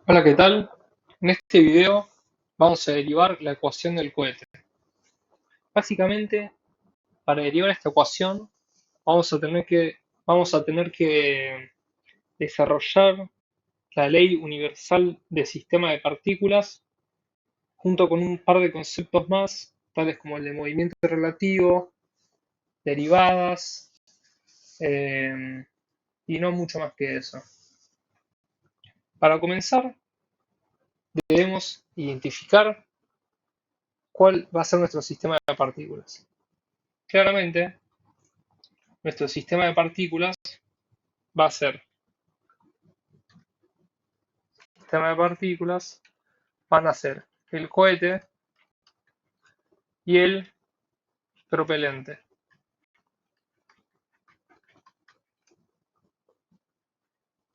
Hola, ¿qué tal? En este video vamos a derivar la ecuación del cohete. Básicamente, para derivar esta ecuación vamos a tener que desarrollar la ley universal del sistema de partículas junto con un par de conceptos más, tales como el de movimiento relativo, derivadas, eh, y no mucho más que eso. Para comenzar, debemos identificar cuál va a ser nuestro sistema de partículas. Claramente, nuestro sistema de partículas va a ser, sistema de partículas van a ser el cohete y el propelente.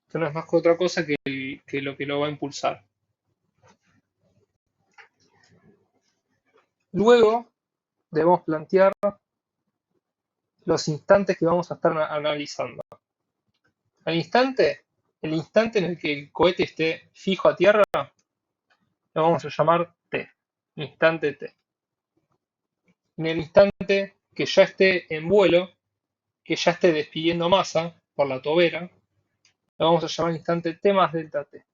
Esto no es más que otra cosa que lo que lo va a impulsar. Luego debemos plantear los instantes que vamos a estar analizando. El instante en el que el cohete esté fijo a tierra, lo vamos a llamar T, instante T. En el instante que ya esté en vuelo, que ya esté despidiendo masa por la tobera, lo vamos a llamar instante T más delta T.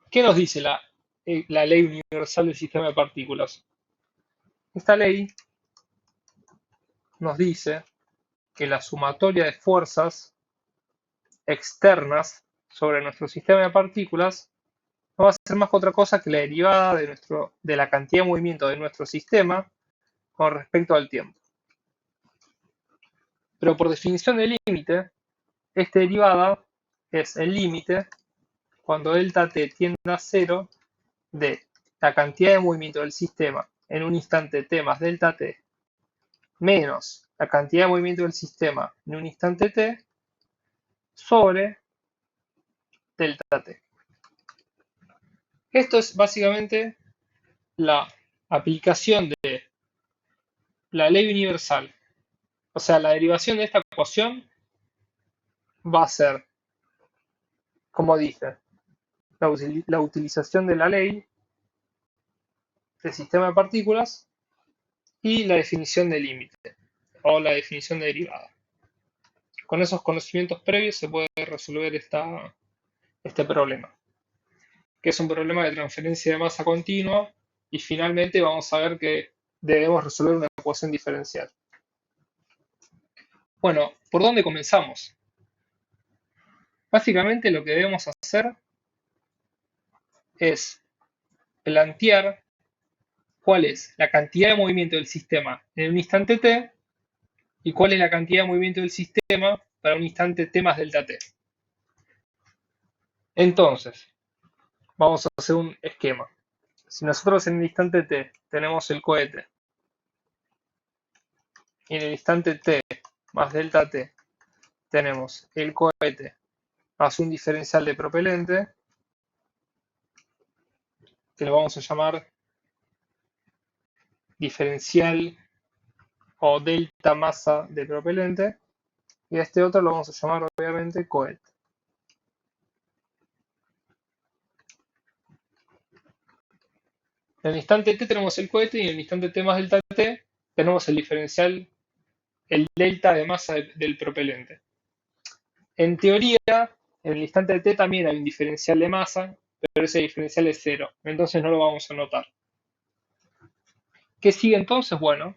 ¿Qué nos dice la ley universal del sistema de partículas? Esta ley nos dice que la sumatoria de fuerzas externas sobre nuestro sistema de partículas no va a ser más que otra cosa que la derivada de la cantidad de movimiento de nuestro sistema con respecto al tiempo. Pero por definición de límite, esta derivada es el límite cuando delta t tiende a cero de la cantidad de movimiento del sistema en un instante t más delta t menos la cantidad de movimiento del sistema en un instante t sobre delta t. Esto es básicamente la aplicación de la ley universal. O sea, la derivación de esta ecuación va a ser, como dije, la utilización de la ley del sistema de partículas y la definición de límite o la definición de derivada. Con esos conocimientos previos se puede resolver este problema, que es un problema de transferencia de masa continua, y finalmente vamos a ver que debemos resolver una ecuación diferencial. Bueno, ¿por dónde comenzamos? Básicamente lo que debemos hacer es plantear cuál es la cantidad de movimiento del sistema en un instante t y cuál es la cantidad de movimiento del sistema para un instante t más delta t. Entonces, vamos a hacer un esquema. Si nosotros en el instante t tenemos el cohete y en el instante t más delta t tenemos el cohete más un diferencial de propelente, que lo vamos a llamar diferencial o delta masa de propelente, y a este otro lo vamos a llamar obviamente cohete. En el instante t tenemos el cohete y en el instante t más delta t tenemos el diferencial, el delta de masa del propelente. En teoría, en el instante t también hay un diferencial de masa, pero ese diferencial es cero, entonces no lo vamos a notar. ¿Qué sigue entonces? Bueno,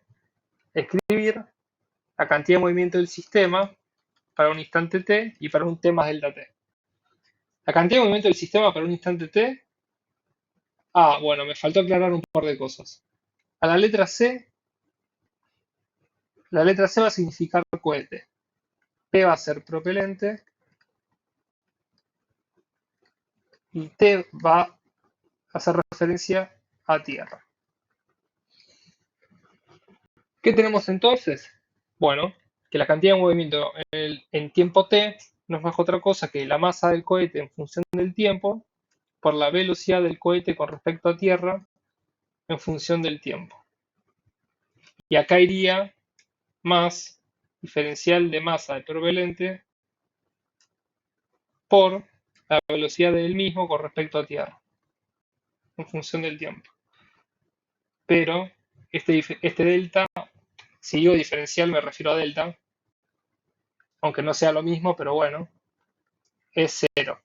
escribir la cantidad de movimiento del sistema para un instante t y para un t más delta t. La cantidad de movimiento del sistema para un instante t. Bueno, me faltó aclarar un par de cosas. A la letra C va a significar cohete. P va a ser propelente y T va a hacer referencia a tierra. ¿Qué tenemos entonces? Bueno, que la cantidad de movimiento en tiempo t no es más otra cosa que la masa del cohete en función del tiempo por la velocidad del cohete con respecto a tierra en función del tiempo. Y acá iría más diferencial de masa de propelente por la velocidad del mismo con respecto a tierra, en función del tiempo. Pero este delta, si digo diferencial me refiero a delta, aunque no sea lo mismo, pero bueno, es cero.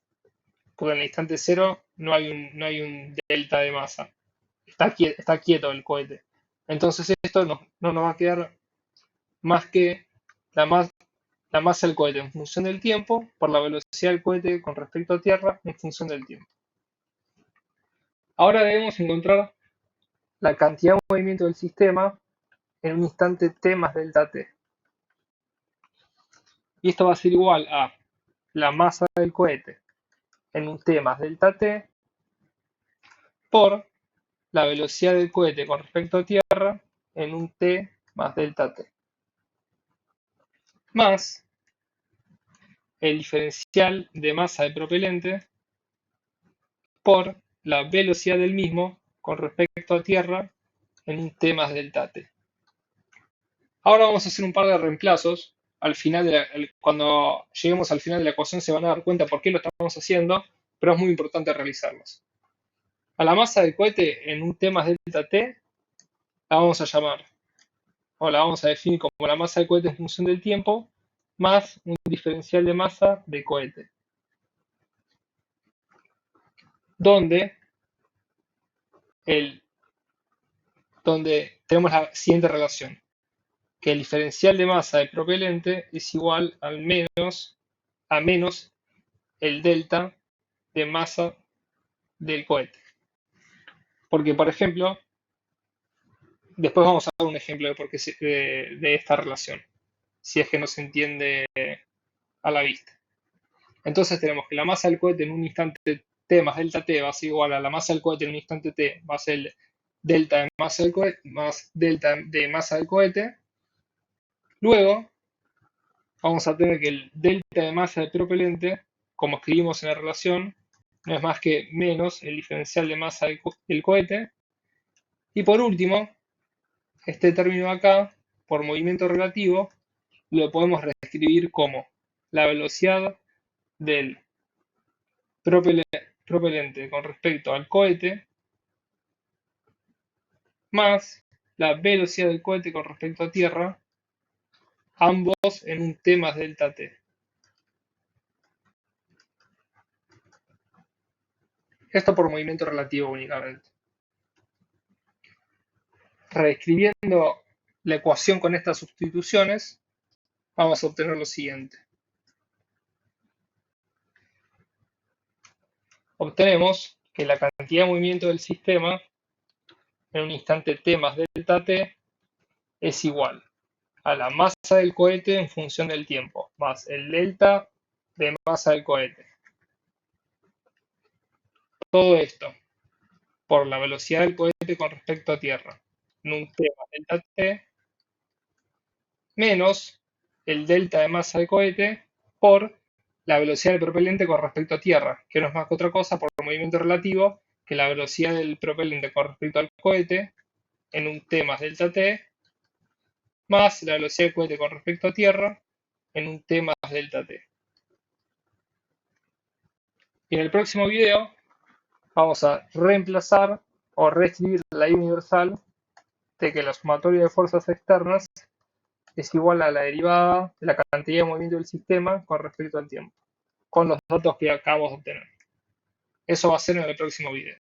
Porque en el instante cero no hay un delta de masa. Está quieto el cohete. Entonces esto no nos va a quedar más que la, la masa del cohete en función del tiempo por la velocidad del cohete con respecto a tierra en función del tiempo. Ahora debemos encontrar la cantidad de movimiento del sistema en un instante t más delta t. Y esto va a ser igual a la masa del cohete en un t más delta t por la velocidad del cohete con respecto a tierra en un t más delta t. Más el diferencial de masa del propelente por la velocidad del mismo con respecto a tierra en un t más delta t. Ahora vamos a hacer un par de reemplazos. Al final cuando lleguemos al final de la ecuación se van a dar cuenta por qué lo estamos haciendo, pero es muy importante realizarlos. A la masa del cohete en un t más delta t la vamos a llamar, o la vamos a definir como la masa del cohete en función del tiempo, más un diferencial de masa de cohete. Donde tenemos la siguiente relación, que el diferencial de masa del propelente es igual a menos el delta de masa del cohete. Porque, por ejemplo, después vamos a dar un ejemplo de esta relación, si es que no se entiende a la vista. Entonces tenemos que la masa del cohete en un instante t más delta t va a ser igual a la masa del cohete en un instante t más el delta de masa del cohete más delta de masa del cohete. Luego vamos a tener que el delta de masa del propelente, como escribimos en la relación, no es más que menos el diferencial de masa del cohete. Y por último, este término de acá, por movimiento relativo, lo podemos reescribir como la velocidad del propelente con respecto al cohete más la velocidad del cohete con respecto a tierra, ambos en un t más delta t. Esto por movimiento relativo únicamente. Reescribiendo la ecuación con estas sustituciones, vamos a obtener lo siguiente. Obtenemos que la cantidad de movimiento del sistema en un instante t más delta t es igual a la masa del cohete en función del tiempo, más el delta de masa del cohete. Todo esto por la velocidad del cohete con respecto a tierra, en un t más delta t, menos el delta de masa del cohete por la velocidad del propelente con respecto a tierra, que no es más que otra cosa por movimiento relativo que la velocidad del propelente con respecto al cohete en un t más delta t, más la velocidad del cohete con respecto a tierra en un t más delta t. Y en el próximo video vamos a reemplazar o reescribir la ley universal de que la sumatoria de fuerzas externas es igual a la derivada de la cantidad de movimiento del sistema con respecto al tiempo, con los datos que acabamos de obtener. Eso va a ser en el próximo video.